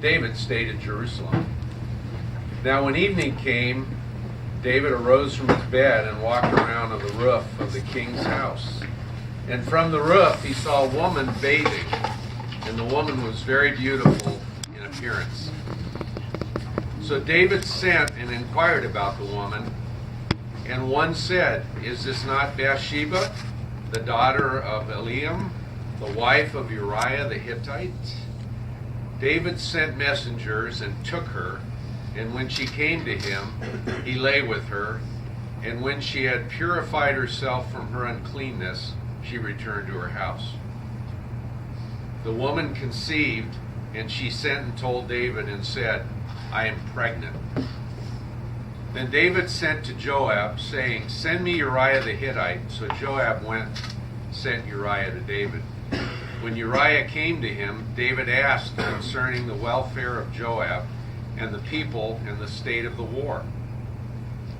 David stayed at Jerusalem. Now when evening came, David arose from his bed and walked around on the roof of the king's house. And from the roof he saw a woman bathing, and the woman was very beautiful in appearance. So David sent and inquired about the woman, and one said, "Is this not Bathsheba, the daughter of Eliam, the wife of Uriah the Hittite?" David sent messengers and took her, and when she came to him, he lay with her, and when she had purified herself from her uncleanness, she returned to her house. The woman conceived, and she sent and told David and said, "I am pregnant." Then David sent to Joab, saying, "Send me Uriah the Hittite." So Joab went, sent Uriah to David. When Uriah came to him, David asked concerning the welfare of Joab and the people and the state of the war.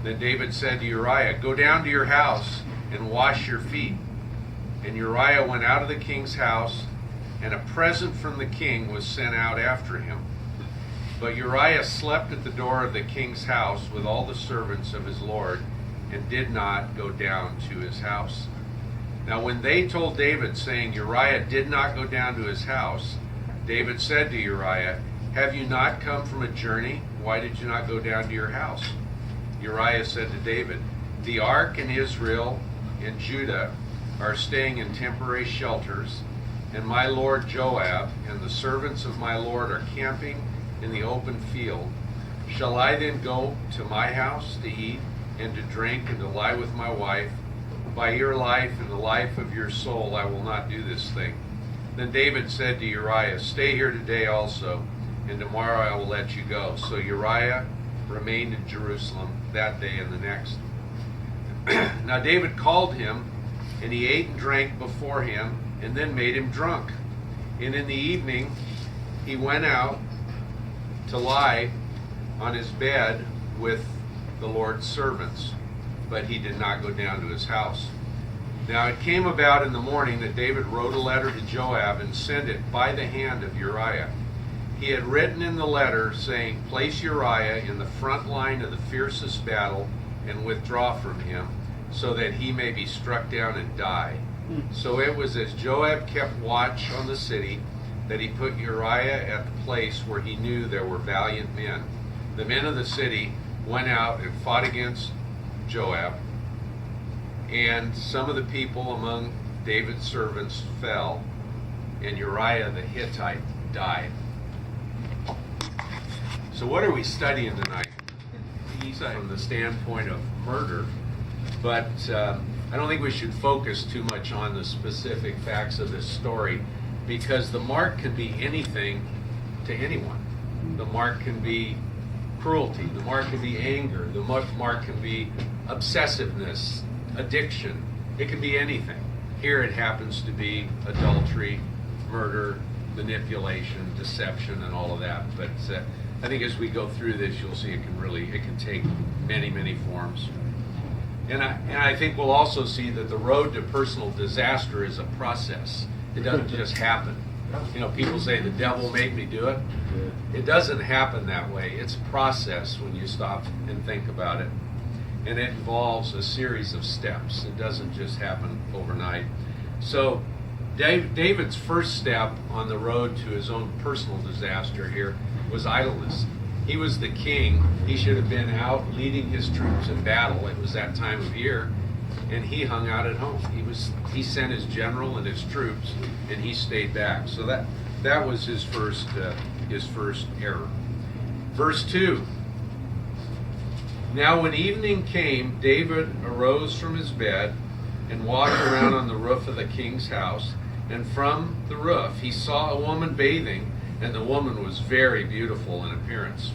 Then David said to Uriah, "Go down to your house and wash your feet." And Uriah went out of the king's house, and a present from the king was sent out after him. But Uriah slept at the door of the king's house with all the servants of his lord, and did not go down to his house. Now when they told David, saying, "Uriah did not go down to his house," David said to Uriah, "Have you not come from a journey? Why did you not go down to your house?" Uriah said to David, "The ark and Israel and Judah are staying in temporary shelters, and my lord Joab and the servants of my lord are camping in the open field. Shall I then go to my house to eat and to drink and to lie with my wife? By your life and the life of your soul, I will not do this thing." Then David said to Uriah, "Stay here today also, and tomorrow I will let you go." So Uriah remained in Jerusalem that day and the next. Now David called him, and he ate and drank before him, and then made him drunk. And in the evening he went out to lie on his bed with the Lord's servants, but he did not go down to his house. Now it came about in the morning that David wrote a letter to Joab and sent it by the hand of Uriah. He had written in the letter, saying, "Place Uriah in the front line of the fiercest battle and withdraw from him, so that he may be struck down and die." So it was as Joab kept watch on the city that he put Uriah at the place where he knew there were valiant men. The men of the city went out and fought against Joab, and some of the people among David's servants fell, and Uriah the Hittite died. So what are we studying tonight? From the standpoint of murder, but I don't think we should focus too much on the specific facts of this story, because the mark can be anything to anyone. The mark can be cruelty, the mark can be anger, the mark can be obsessiveness, addiction. It can be anything. Here it happens to be adultery, murder, manipulation, deception, and all of that. But I think as we go through this, you'll see it can take many, many forms. And I think we'll also see that the road to personal disaster is a process. It doesn't just happen. You know, people say the devil made me do it. It doesn't happen that way. It's a process when you stop and think about it. And it involves a series of steps. It doesn't just happen overnight. So David's first step on the road to his own personal disaster here was idleness. He was the king. He should have been out leading his troops in battle. It was that time of year. And he hung out at home. He sent his general and his troops, and he stayed back. So that was his first error. Verse 2. Now when evening came, David arose from his bed and walked around on the roof of the king's house. And from the roof he saw a woman bathing, and the woman was very beautiful in appearance.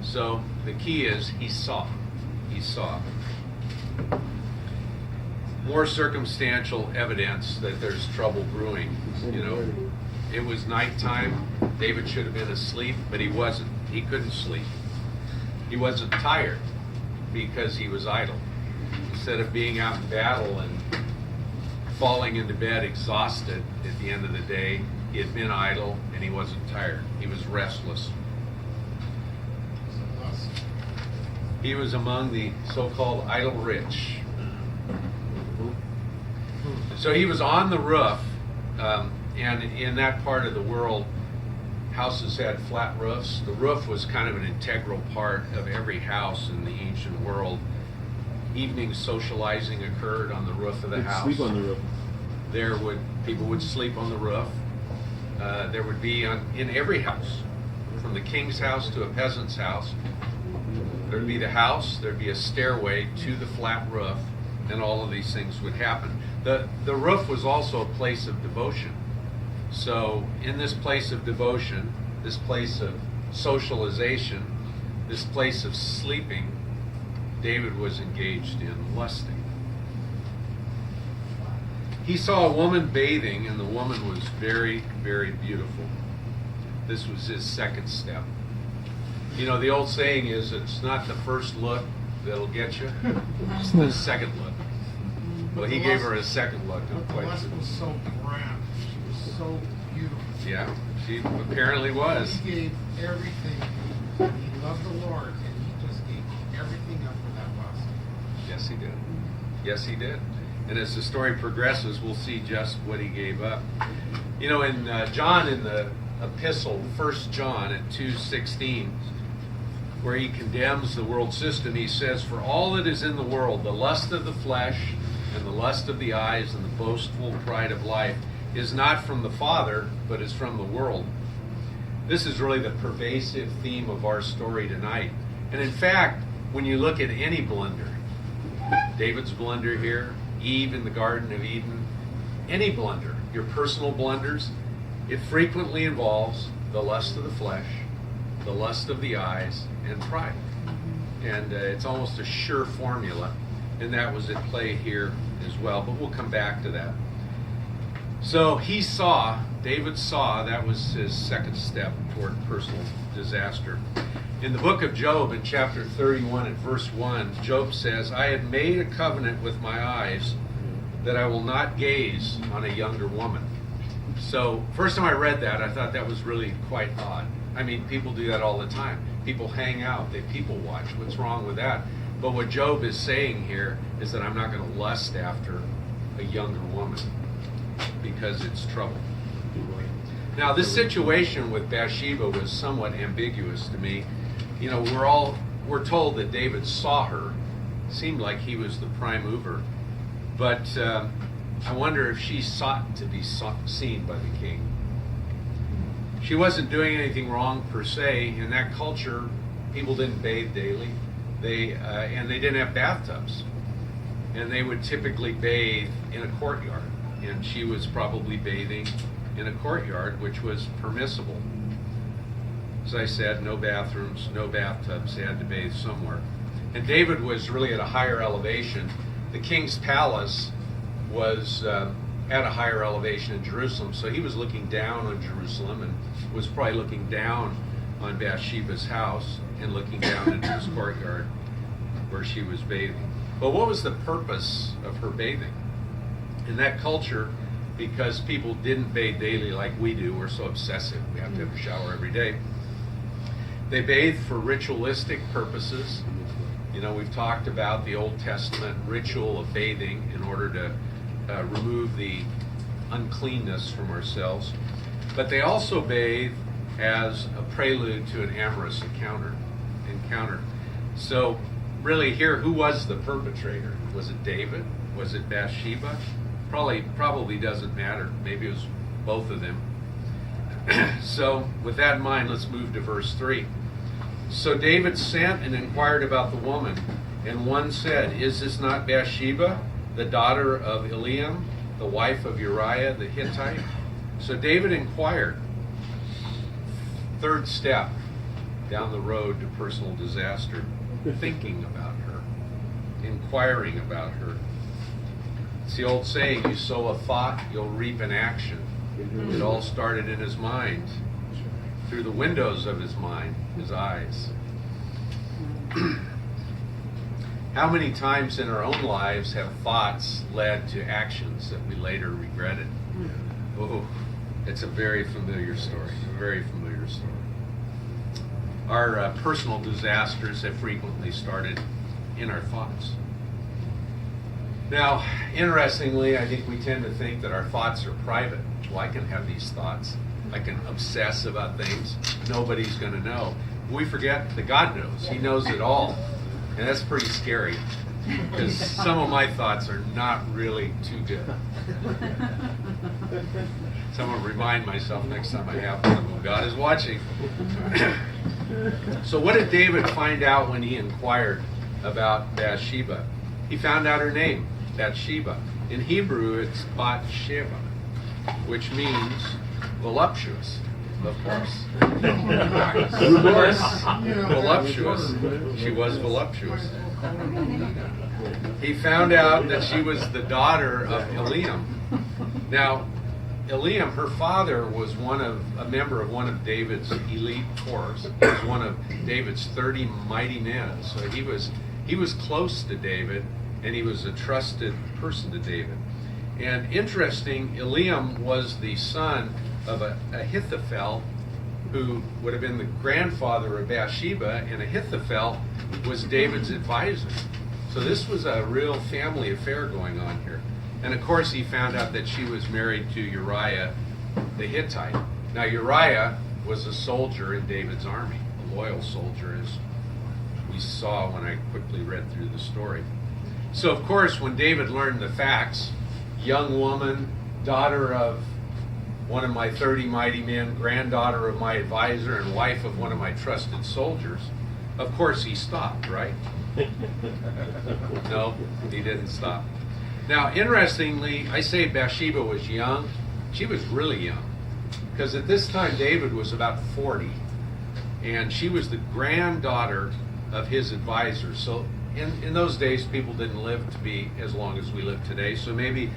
So the key is he saw. He saw. More circumstantial evidence that there's trouble brewing. You know, it was nighttime. David should have been asleep, but he wasn't. He couldn't sleep. He wasn't tired because he was idle. Instead of being out in battle and falling into bed exhausted at the end of the day. He had been idle and he wasn't tired. He was restless. He was among the so-called idle rich. So he was on the roof, and in that part of the world, houses had flat roofs. The roof was kind of an integral part of every house in the ancient world. Evening socializing occurred on the roof of the house. Sleep on the roof. People would sleep on the roof. There would be in every house, from the king's house to a peasant's house, there'd be the house, there'd be a stairway to the flat roof, and all of these things would happen. The roof was also a place of devotion. So in this place of devotion, this place of socialization, this place of sleeping, David was engaged in lusting. He saw a woman bathing, and the woman was very, very beautiful. This was his second step. You know, the old saying is, it's not the first look that'll get you, it's the second look. Well, he gave her a second look. But the lust was so grand. She was so beautiful. Yeah, she apparently was. He gave everything. He loved the Lord, and he just gave everything up for that lust. Yes, he did. Yes, he did. And as the story progresses, we'll see just what he gave up. You know, in John, in the epistle, 1 John at 2:16, where he condemns the world system, he says, "For all that is in the world, the lust of the flesh and the lust of the eyes and the boastful pride of life is not from the Father, but is from the world." This is really the pervasive theme of our story tonight. And in fact, when you look at any blunder, David's blunder here, Eve in the Garden of Eden, any blunder, your personal blunders, it frequently involves the lust of the flesh, the lust of the eyes, and pride. And it's almost a sure formula, and that was at play here as well, but we'll come back to that. So David saw, that was his second step toward personal disaster. In the book of Job, in chapter 31 and verse 1, Job says, "I have made a covenant with my eyes that I will not gaze on a younger woman." So, first time I read that, I thought that was really quite odd. I mean, people do that all the time. People hang out, they people watch. What's wrong with that? But what Job is saying here is that I'm not going to lust after a younger woman because it's trouble. Now, this situation with Bathsheba was somewhat ambiguous to me. You know, we're told that David saw her. Seemed like he was the prime mover. But I wonder if she sought to be seen by the king. She wasn't doing anything wrong per se. In that culture, people didn't bathe daily. And they didn't have bathtubs. And they would typically bathe in a courtyard. And she was probably bathing in a courtyard, which was permissible. As I said, no bathrooms, no bathtubs. They had to bathe somewhere. And David was really at a higher elevation. The king's palace was at a higher elevation in Jerusalem, so he was looking down on Jerusalem and was probably looking down on Bathsheba's house and looking down into his courtyard where she was bathing. But what was the purpose of her bathing? In that culture, because people didn't bathe daily like we do, we're so obsessive, we have to have a shower every day. They bathed for ritualistic purposes. You know, we've talked about the Old Testament ritual of bathing in order to remove the uncleanness from ourselves. But they also bathe as a prelude to an amorous encounter. So really here, who was the perpetrator? Was it David? Was it Bathsheba? Probably doesn't matter. Maybe it was both of them. So with that in mind, let's move to verse 3. So David sent and inquired about the woman, and one said, "Is this not Bathsheba, the daughter of Eliam, the wife of Uriah the Hittite?" So David inquired. Third step down the road to personal disaster, thinking about her, inquiring about her. It's the old saying, you sow a thought, you'll reap an action. It all started in his mind, through the windows of his mind, his eyes. How many times in our own lives have thoughts led to actions that we later regretted? Oh, it's a very familiar story, a very familiar story. Our personal disasters have frequently started in our thoughts. Now, interestingly, I think we tend to think that our thoughts are private. Well, I can have these thoughts. I can obsess about things. Nobody's going to know. We forget that God knows. He knows it all. And that's pretty scary, because some of my thoughts are not really too good. So I'm going to remind myself next time I have them, God is watching. So what did David find out when he inquired about Bathsheba? He found out her name, Bathsheba. In Hebrew, it's Bathsheba, which means voluptuous, of course. Of course, voluptuous. She was voluptuous. He found out that she was the daughter of Eliam. Now, Eliam, her father, was a member of one of David's elite corps. He was one of David's 30 mighty men. So he was close to David, and he was a trusted person to David. And interesting, Eliam was the son of Ahithophel, who would have been the grandfather of Bathsheba, and Ahithophel was David's advisor. So this was a real family affair going on here. And of course, he found out that she was married to Uriah the Hittite. Now, Uriah was a soldier in David's army, a loyal soldier, as we saw when I quickly read through the story. So, of course, when David learned the facts, young woman, daughter of one of my 30 mighty men, granddaughter of my advisor, and wife of one of my trusted soldiers, of course he stopped, right? No, he didn't stop. Now, interestingly, I say Bathsheba was young. She was really young, because at this time David was about 40, and she was the granddaughter of his advisor. So in those days, people didn't live to be as long as we live today. So maybe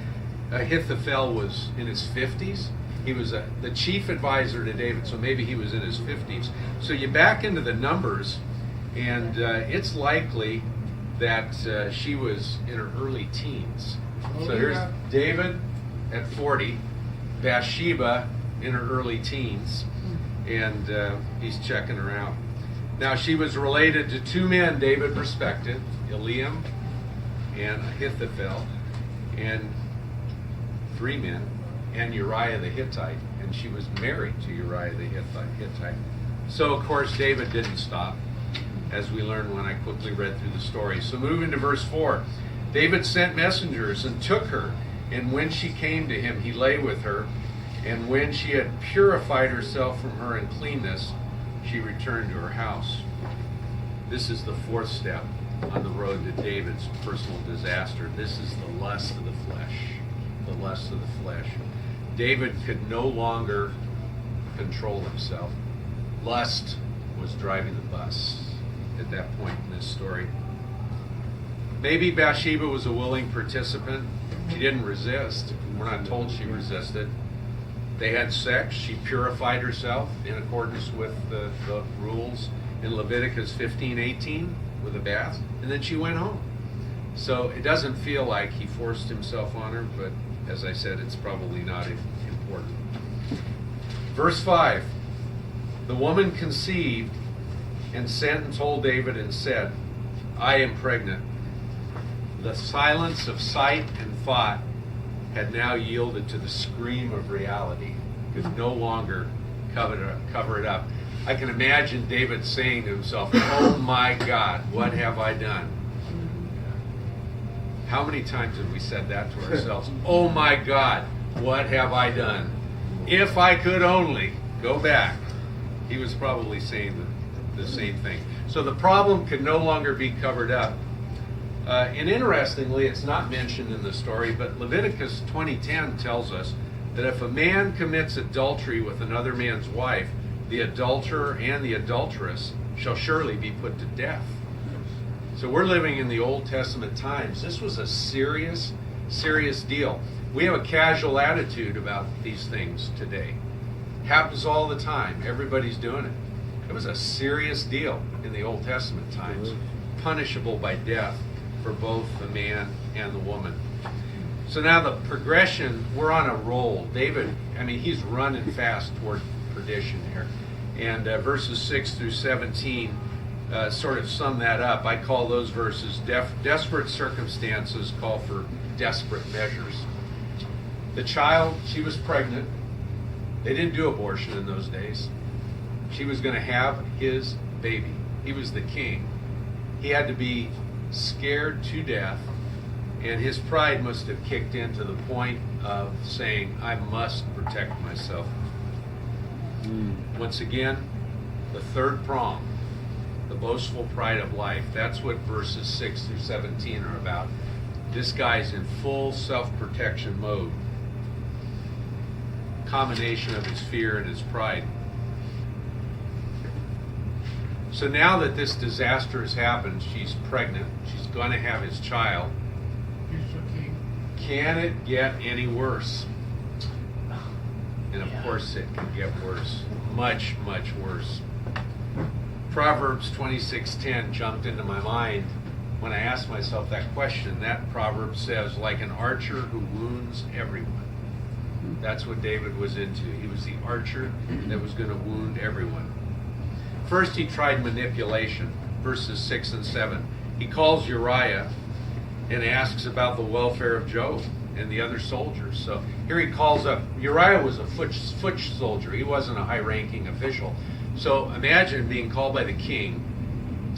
Ahithophel was in his 50s. He was the chief advisor to David, so maybe he was in his 50s. So you back into the numbers, and it's likely that she was in her early teens. So here's David at 40, Bathsheba in her early teens, and he's checking her out. Now, she was related to two men David respected, Eliam and Ahithophel, and three men, and Uriah the Hittite, and she was married to Uriah the Hittite. So, of course, David didn't stop, as we learned when I quickly read through the story. So moving to verse 4, David sent messengers and took her, and when she came to him, he lay with her, and when she had purified herself from her uncleanness, she returned to her house. This is the fourth step on the road to David's personal disaster. This is the lust of the flesh. The lust of the flesh. David could no longer control himself. Lust was driving the bus at that point in this story. Maybe Bathsheba was a willing participant. She didn't resist. We're not told she resisted. They had sex. She purified herself in accordance with the rules in Leviticus 15:18 with a bath, and then she went home. So it doesn't feel like he forced himself on her, but as I said, it's probably not important. Verse 5, the woman conceived and sent and told David and said, I am pregnant. The silence of sight and thought had now yielded to the scream of reality. Could no longer cover it up. I can imagine David saying to himself, oh my God, what have I done? How many times have we said that to ourselves? Oh my God, what have I done? If I could only go back. He was probably saying the same thing. So the problem could no longer be covered up. And interestingly, it's not mentioned in the story, but Leviticus 20:10 tells us that if a man commits adultery with another man's wife, the adulterer and the adulteress shall surely be put to death. So we're living in the Old Testament times. This was a serious, serious deal. We have a casual attitude about these things today. Happens all the time. Everybody's doing it. It was a serious deal in the Old Testament times, punishable by death. for both the man and the woman. So now the progression, we're on a roll. David, I mean, he's running fast toward perdition here. And verses 6 through 17 sort of sum that up. I call those verses desperate circumstances call for desperate measures. The child, she was pregnant. They didn't do abortion in those days. She was going to have his baby. He was the king. He had to be scared to death, and his pride must have kicked in to the point of saying, I must protect myself. Once again, the third prong, the boastful pride of life. That's what verses 6 through 17 are about. This guy's in full self-protection mode. Combination of his fear and his pride. So now that this disaster has happened, she's pregnant, she's going to have his child. Here's your king. Can it get any worse? And of course it can get worse. Much, much worse. Proverbs 26:10 jumped into my mind when I asked myself that question. That proverb says, like an archer who wounds everyone. That's what David was into. He was the archer that was going to wound everyone. First, he tried manipulation, verses 6 and 7. He calls Uriah and asks about the welfare of Joab and the other soldiers. So here he calls up, Uriah was a foot soldier. He wasn't a high-ranking official. So imagine being called by the king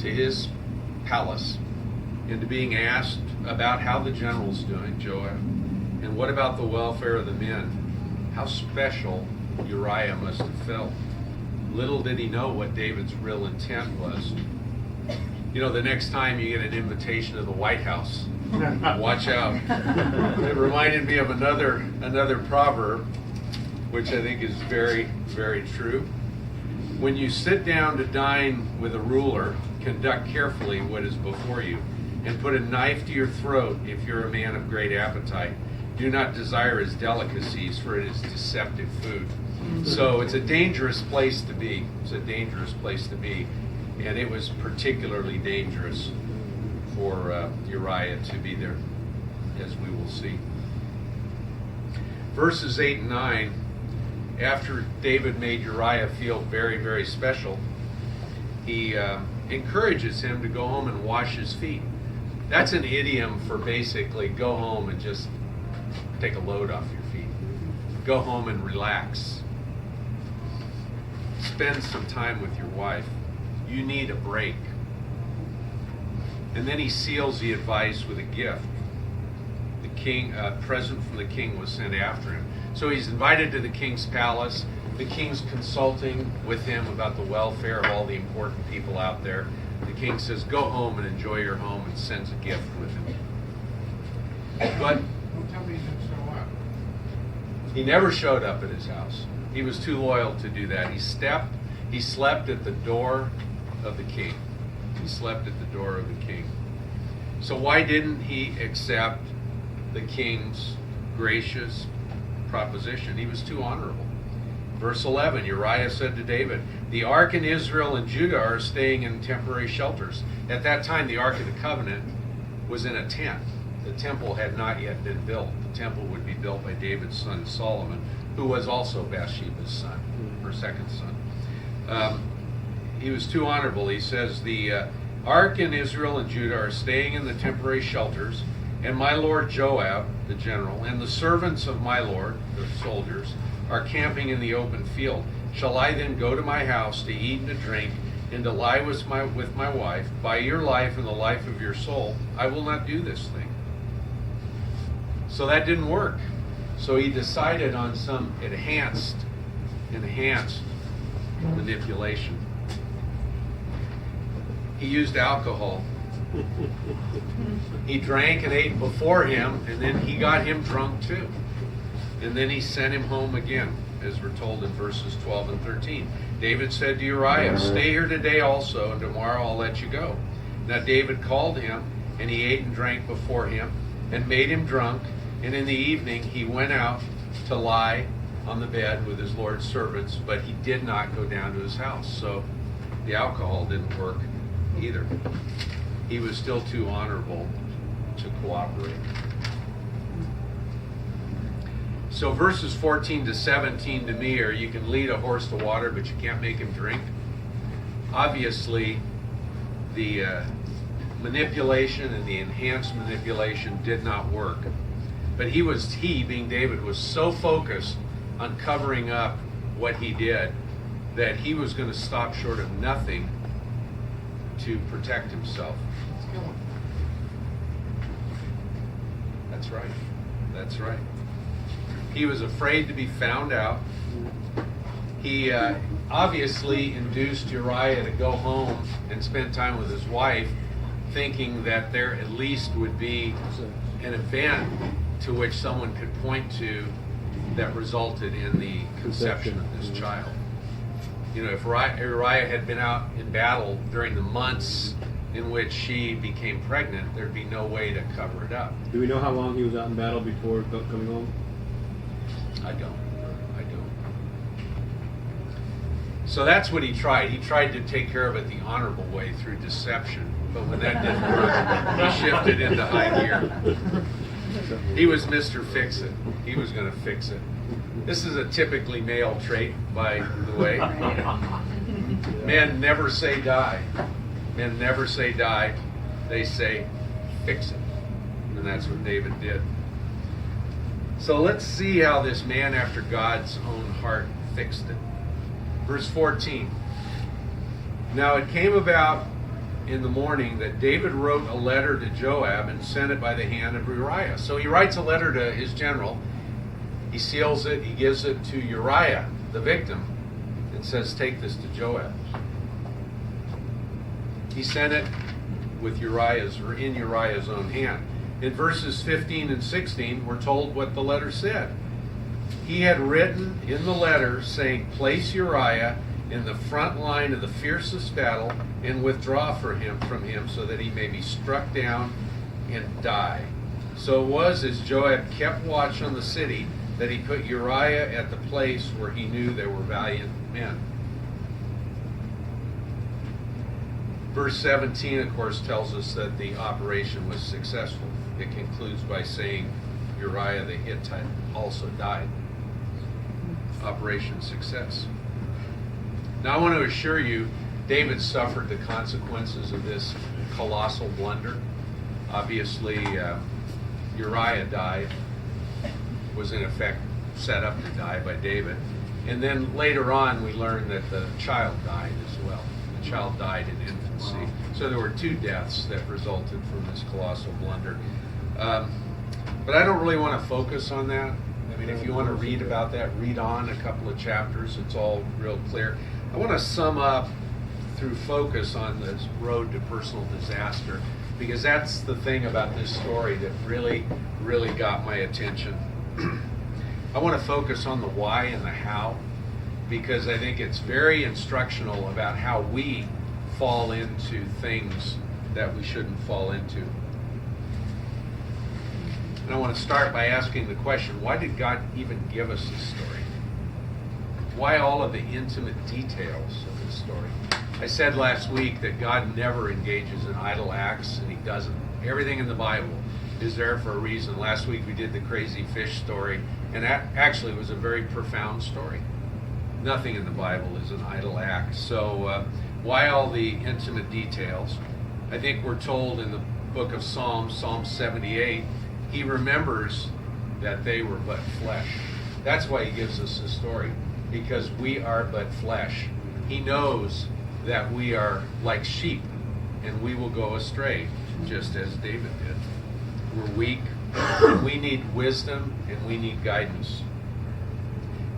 to his palace and to being asked about how the general's doing, Joab, and what about the welfare of the men. How special Uriah must have felt. Little did he know what David's real intent was. You know, the next time you get an invitation to the White House, watch out. It reminded me of another proverb, which I think is very, very true. When you sit down to dine with a ruler, conduct carefully what is before you, and put a knife to your throat if you're a man of great appetite. Do not desire his delicacies, for it is deceptive food. So it's a dangerous place to be. It's a dangerous place to be. And it was particularly dangerous for Uriah to be there, as we will see. Verses 8 and 9, after David made Uriah feel very, very special, he encourages him to go home and wash his feet. That's an idiom for basically go home and just take a load off your feet. Go home and relax. Spend some time with your wife. You need a break. And then he seals the advice with a gift. The king, a present from the king was sent after him. So he's invited to the king's palace. The king's consulting with him about the welfare of all the important people out there. The king says, go home and enjoy your home, and sends a gift with him. But Don't tell me he didn't show up. he never showed up at his house. He was too loyal to do that. He slept at the door of the king. He slept at the door of the king. So why didn't he accept the king's gracious proposition? He was too honorable. Verse 11, Uriah said to David, the ark in Israel and Judah are staying in temporary shelters. At that time, the Ark of the Covenant was in a tent. The temple had not yet been built. The temple would be built by David's son Solomon, who was also Bathsheba's son, her second son. He was too honorable. He says, the ark in Israel and Judah are staying in the temporary shelters, and my lord Joab, the general, and the servants of my lord, the soldiers, are camping in the open field. Shall I then go to my house to eat and to drink, and to lie with my wife? By your life and the life of your soul, I will not do this thing. So that didn't work. So he decided on some enhanced manipulation. He used alcohol. He drank and ate before him, and then he got him drunk too. And then he sent him home again, as we're told in verses 12 and 13. David said to Uriah, stay here today also, and tomorrow I'll let you go. Now David called him, and he ate and drank before him, and made him drunk. And in the evening he went out to lie on the bed with his Lord's servants, but he did not go down to his house. So the alcohol didn't work either. He was still too honorable to cooperate. So verses 14 to 17 to me are, you can lead a horse to water, but you can't make him drink. Obviously, the manipulation and the enhanced manipulation did not work. But he, being David, was so focused on covering up what he did that he was going to stop short of nothing to protect himself. Let's kill him. That's right. That's right. He was afraid to be found out. He obviously induced Uriah to go home and spend time with his wife, thinking that there at least would be an event to which someone could point to that resulted in the conception of this child. You know, if Uriah had been out in battle during the months in which she became pregnant, there'd be no way to cover it up. Do we know how long he was out in battle before coming home? I don't. So that's what he tried. He tried to take care of it the honorable way through deception. But when that didn't work, he shifted into high gear. He was Mr. Fix-It. He was going to fix it. This is a typically male trait, by the way. Men never say die. Men never say die. They say fix it. And that's what David did. So let's see how this man after God's own heart fixed it. Verse 14. Now it came about in the morning that David wrote a letter to Joab and sent it by the hand of Uriah. So he writes a letter to his general. He seals it. He gives it to Uriah, the victim, and says, take this to Joab. He sent it with in Uriah's own hand. In verses 15 and 16, we're told what the letter said. He had written in the letter saying, place Uriah in the front line of the fiercest battle and withdraw from him so that he may be struck down and die. So it was, as Joab kept watch on the city, that he put Uriah at the place where he knew there were valiant men. Verse 17, of course, tells us that the operation was successful. It concludes by saying Uriah the Hittite also died. Operation success. Now I want to assure you, David suffered the consequences of this colossal blunder. Obviously, Uriah died, was in effect set up to die by David. And then later on we learn that the child died as well. The child died in infancy. Wow. So there were two deaths that resulted from this colossal blunder. But I don't really want to focus on that. I mean, if you want to read about that, read on a couple of chapters. It's all real clear. I want to sum up through focus on this road to personal disaster, because that's the thing about this story that really, really got my attention. I want to focus on the why and the how, because I think it's very instructional about how we fall into things that we shouldn't fall into. And I want to start by asking the question, why did God even give us this story? Why all of the intimate details of this story? I said last week that God never engages in idle acts, and he doesn't. Everything in the Bible is there for a reason. Last week we did the crazy fish story, and that actually was a very profound story. Nothing in the Bible is an idle act. So why all the intimate details? I think we're told in the book of Psalms, Psalm 78, he remembers that they were but flesh. That's why he gives us this story, because we are but flesh. He knows that we are like sheep, and we will go astray, just as David did. We're weak, and we need wisdom, and we need guidance.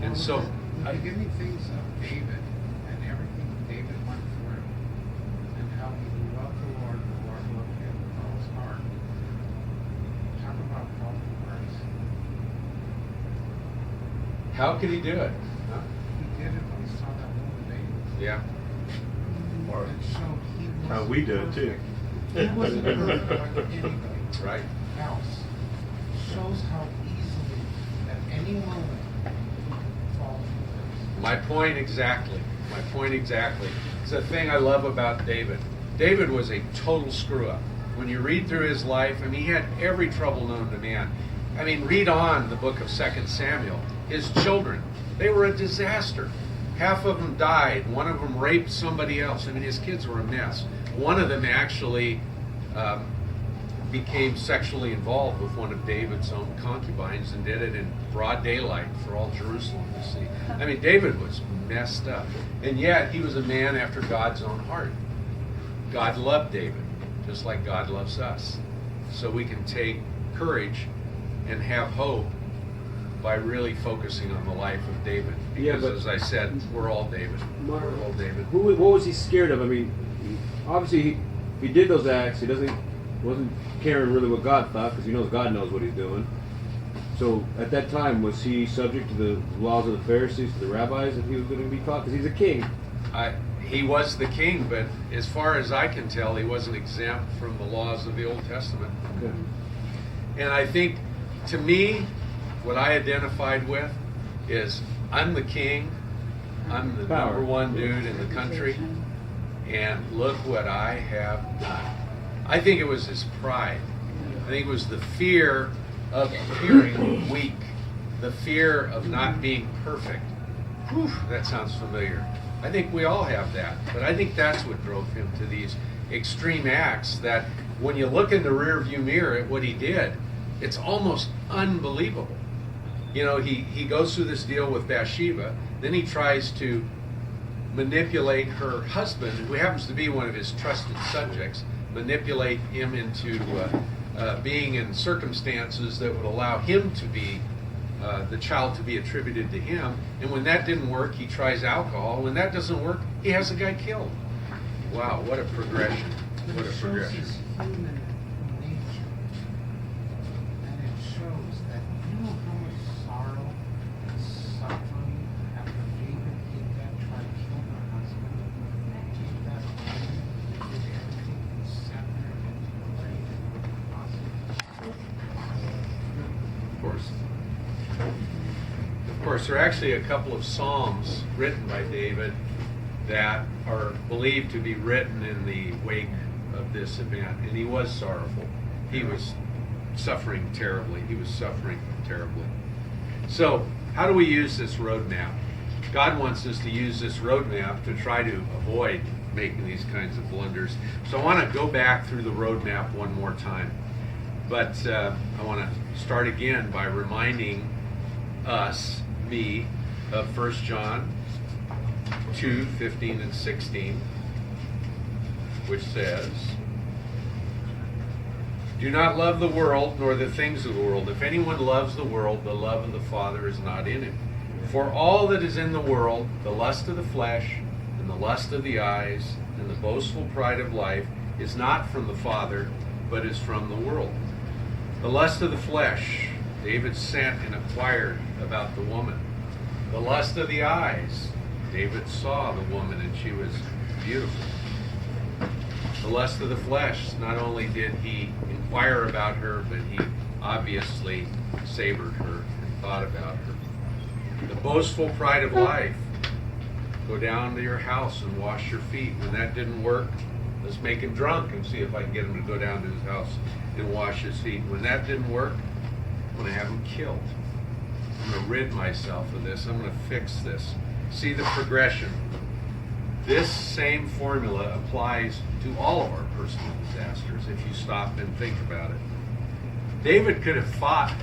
And so, the beginning things of David and everything David went through, and how he loved the Lord loved him with all his heart. Talk about falling grace. how could he do it? Huh? He did it when he saw that woman baby. Yeah. And so he was How we do it, too. He wasn't perfect like anybody Right. else. Shows how easily at any moment we can fall into grace. My point exactly. My point exactly. It's the thing I love about David. David was a total screw-up. When you read through his life, I mean, he had every trouble known to man. I mean, read on the book of 2 Samuel. His children, they were a disaster. Half of them died. One of them raped somebody else. I mean, his kids were a mess. One of them actually became sexually involved with one of David's own concubines and did it in broad daylight for all Jerusalem to see. I mean, David was messed up. And yet, he was a man after God's own heart. God loved David, just like God loves us. So we can take courage and have hope by really focusing on the life of David. Because, Yeah, but- as I said, we're all David. We're all David. What was he scared of? I mean, obviously he did those acts. He wasn't caring really what God thought, because he knows God knows what he's doing. So at that time, was he subject to the laws of the Pharisees, to the rabbis, that he was going to be taught? Because he's a king. He was the king, but as far as I can tell, he wasn't exempt from the laws of the Old Testament. Okay. And I think, to me, what I identified with is I'm the king, I'm the Power. number one dude in the country, and look what I have done. I think it was his pride. I think it was the fear of appearing weak, the fear of not being perfect. Whew, that sounds familiar. I think we all have that, but I think that's what drove him to these extreme acts that when you look in the rearview mirror at what he did, it's almost unbelievable. You know, he goes through this deal with Bathsheba, then he tries to manipulate her husband, who happens to be one of his trusted subjects, manipulate him into being in circumstances that would allow him to be the child to be attributed to him. And when that didn't work, he tries alcohol. When that doesn't work, he has a guy killed. Wow, what a progression. What a progression. His human nature. And it shows that you know how much sorrow and suffering after David did that, tried to kill her husband, take that away, did everything and sent her into the grave possible. Of course, there are actually a couple of psalms written by David that are believed to be written in the wake of this event. And he was sorrowful. He was suffering terribly. So, how do we use this roadmap? God wants us to use this roadmap to try to avoid making these kinds of blunders. So I want to go back through the roadmap one more time. But I want to start again by reminding me, of 1 John 2:15 and 16, which says, "Do not love the world, nor the things of the world. If anyone loves the world, the love of the Father is not in him. For all that is in the world, the lust of the flesh, and the lust of the eyes, and the boastful pride of life, is not from the Father, but is from the world." The lust of the flesh, David sent and inquired about the woman. The lust of the eyes, David saw the woman and she was beautiful. The lust of the flesh, not only did he inquire about her, but he obviously savored her and thought about her. The boastful pride of life, go down to your house and wash your feet. When that didn't work, let's make him drunk and see if I can get him to go down to his house and wash his feet. When that didn't work, I'm going to have him killed. I'm going to rid myself of this. I'm going to fix this. See the progression. This same formula applies to all of our personal disasters if you stop and think about it. David could have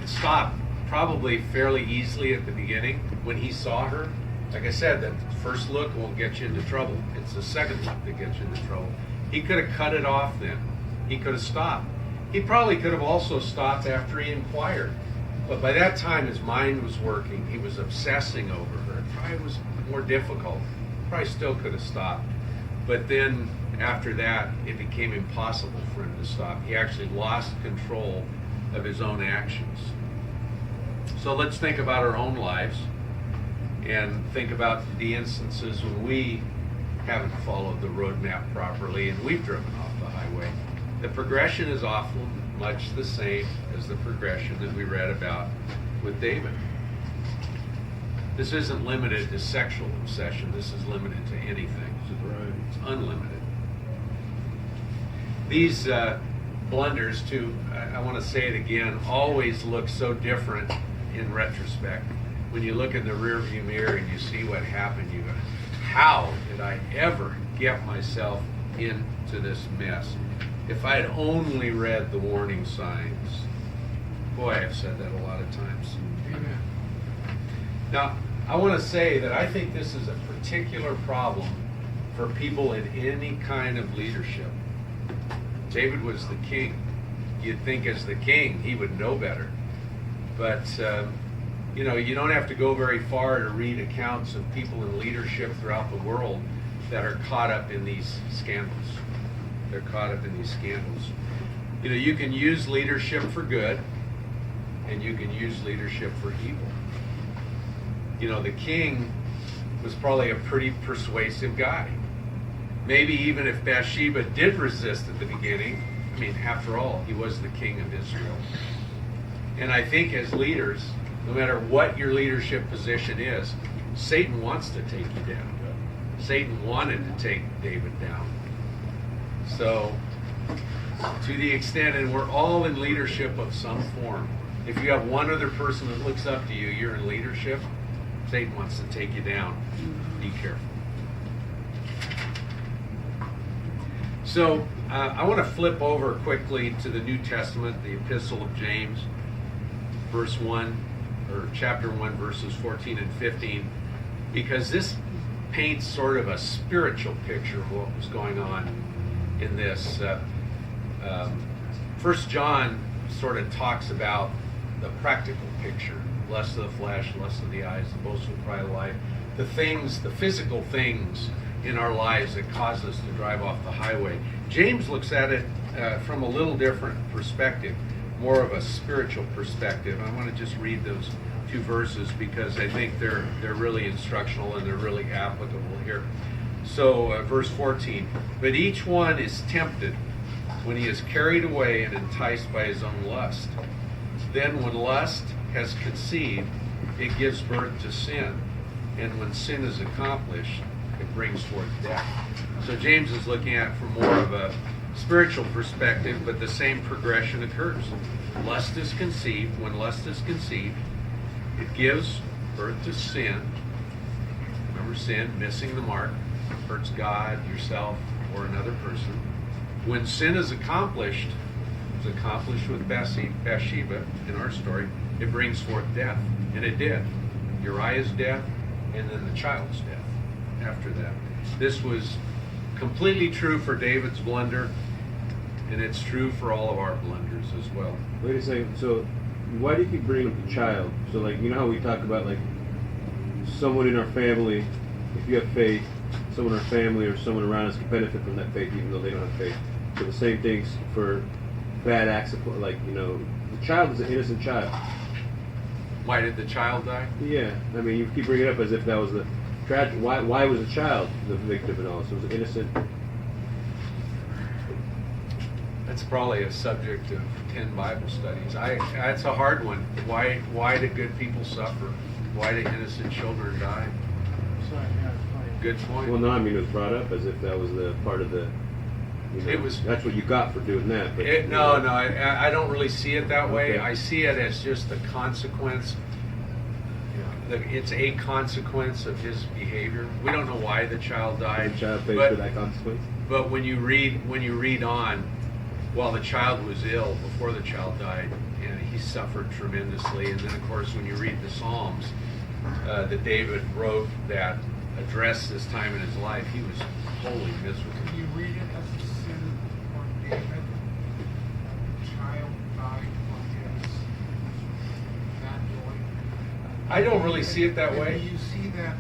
stopped probably fairly easily at the beginning when he saw her. Like I said, that first look won't get you into trouble. It's the second look that gets you into trouble. He could have cut it off then. He could have stopped. He probably could have also stopped after he inquired. But by that time, his mind was working. He was obsessing over her. It probably was more difficult. Probably still could have stopped. But then, after that, it became impossible for him to stop. He actually lost control of his own actions. So let's think about our own lives and think about the instances when we haven't followed the roadmap properly and we've driven off the highway. The progression is often much the same as the progression that we read about with David. This isn't limited to sexual obsession. This is limited to anything. It's unlimited. These blunders, to, I want to say it again, always look so different in retrospect. When you look in the rearview mirror and you see what happened, you go, how did I ever get myself into this mess? If I had only read the warning signs. Boy, I've said that a lot of times. Amen. Now, I want to say that I think this is a particular problem for people in any kind of leadership. David was the king. You'd think as the king, he would know better. But, you know, you don't have to go very far to read accounts of people in leadership throughout the world that are caught up in these scandals. They're caught up in these scandals. You know, you can use leadership for good, and you can use leadership for evil. You know, the king was probably a pretty persuasive guy. Maybe even if Bathsheba did resist at the beginning, I mean, after all, he was the king of Israel. And I think as leaders, no matter what your leadership position is, Satan wants to take you down. Satan wanted to take David down. So, to the extent, and we're all in leadership of some form. If you have one other person that looks up to you, you're in leadership, Satan wants to take you down. Be careful. So, I want to flip over quickly to the New Testament, the Epistle of James, verse 1, or chapter 1, verses 14 and 15, because this paints sort of a spiritual picture of what was going on in this. 1 John sort of talks about the practical picture, lust of the flesh, lust of the eyes, the boastful pride of life, the things, the physical things in our lives that cause us to drive off the highway. James looks at it from a little different perspective, more of a spiritual perspective. I want to just read those two verses because I think they're really instructional and they're really applicable here. So verse 14, but each one is tempted when he is carried away and enticed by his own lust. Then when lust has conceived, it gives birth to sin. And when sin is accomplished, it brings forth death. So James is looking at it from more of a spiritual perspective, but the same progression occurs. Lust is conceived. When lust is conceived, it gives birth to sin. Remember, sin, missing the mark, hurts God, yourself, or another person. When sin is accomplished, it's accomplished with Bathsheba in our story, it brings forth death. And it did. Uriah's death, and then the child's death after that. This was completely true for David's blunder, and it's true for all of our blunders as well. Wait a second. So, why do you keep bringing up the child? So, like, you know how we talk about, like, someone in our family, if you have faith, someone in our family or someone around us can benefit from that faith even though they don't have faith. So the same things for bad acts of, like, you know, the child is an innocent child. Why did the child die? Yeah, I mean, you keep bringing it up as if that was the tragic. Why was the child the victim and all? So it was innocent. That's probably a subject of 10 Bible studies. That's a hard one. Why do good people suffer? Why do innocent children die? Sorry, yeah, fine. Good point. Well, no, I mean, it was brought up as if that was the part of the. You know, It was- That's what you got for doing that. But No, I don't really see it that way. Okay. I see it as just a consequence. It's a consequence of his behavior. We don't know why the child died. The child pays but, for that consequence. But when you read on, while the child was ill before the child died, and he suffered tremendously. And then, of course, when you read the Psalms that David wrote that addressed this time in his life, he was wholly miserable. Can you read it as a sin for David? The child died for his that joy. I don't really see it that And way. do you see that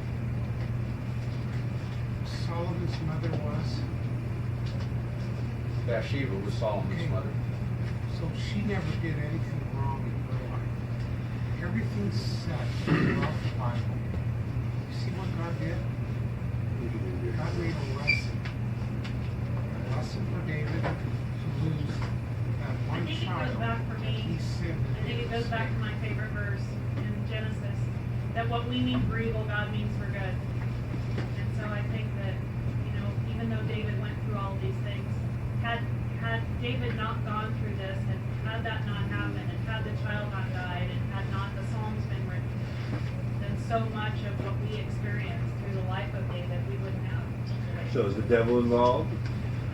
Solomon's mother was? Bathsheba was Solomon's mother. So she never did anything wrong in her life. Everything's set throughout the Bible. You see what God did? God made a lesson. A lesson for David to lose that I one think it child goes back for that he me. sinned. I think it goes back to my favorite verse in Genesis, that what we mean for evil, God means for good. And so I think that, you know, even though David went through all of these things, had David not gone through So is the devil involved?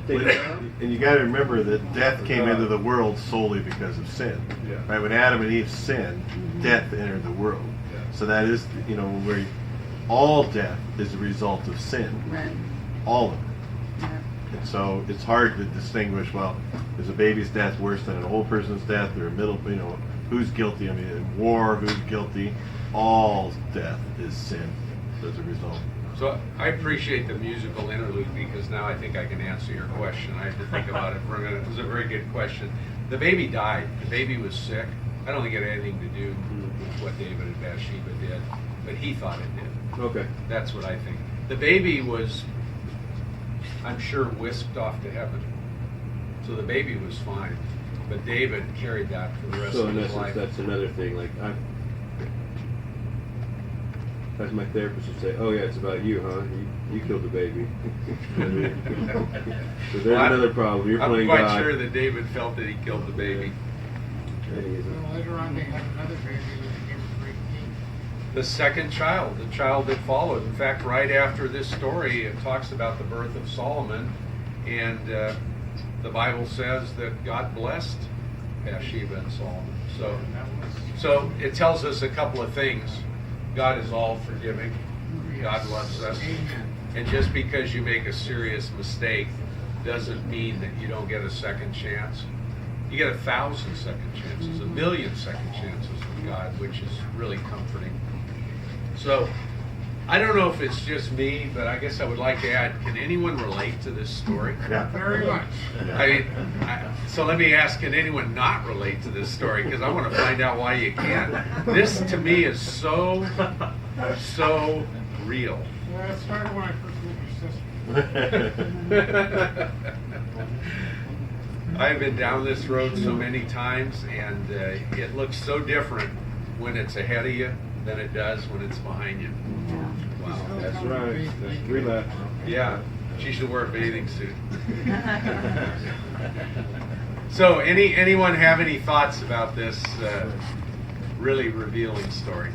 And you got to remember that death came into the world solely because of sin. Yeah. Right? When Adam and Eve sinned, death entered the world. Yeah. So that is, where all death is a result of sin. Right. All of it. Yeah. And so it's hard to distinguish, well, is a baby's death worse than an old person's death or a middle, who's guilty? I mean, in war, who's guilty? All death is sin as a result. So I appreciate the musical interlude because now I think I can answer your question. I had to think about it for a minute. It was a very good question. The baby died. The baby was sick. I don't think it had anything to do with what David and Bathsheba did, but he thought it did. Okay. That's what I think. The baby was, I'm sure, whisked off to heaven. So the baby was fine. But David carried that for the rest So of in his essence, life. that's another thing. Like, as my therapist would say, "Oh yeah, it's about you, huh? You killed the baby." I mean, so there's another problem. You're I'm playing quite God. sure that David felt that he killed the baby. And he isn't. Well, later on, they had another baby that became a great king. The second child, the child that followed. In fact, right after this story, it talks about the birth of Solomon, and the Bible says that God blessed Bathsheba and Solomon. So it tells us a couple of things. God is all forgiving. God loves us. Amen. And just because you make a serious mistake doesn't mean that you don't get a second chance. You get 1,000 second chances, 1,000,000 second chances with God, which is really comforting. So I don't know if it's just me, but I guess I would like to add, can anyone relate to this story? Yeah. Very much. I mean, so let me ask, can anyone not relate to this story? Because I want to find out why you can't. This, to me, is so real. Yeah, it started when I first met your sister. I've been down this road so many times, and it looks so different when it's ahead of you than it does when it's behind you. Wow. That's right. That's relapse. Yeah, she should wear a bathing suit. So, anyone have any thoughts about this really revealing story?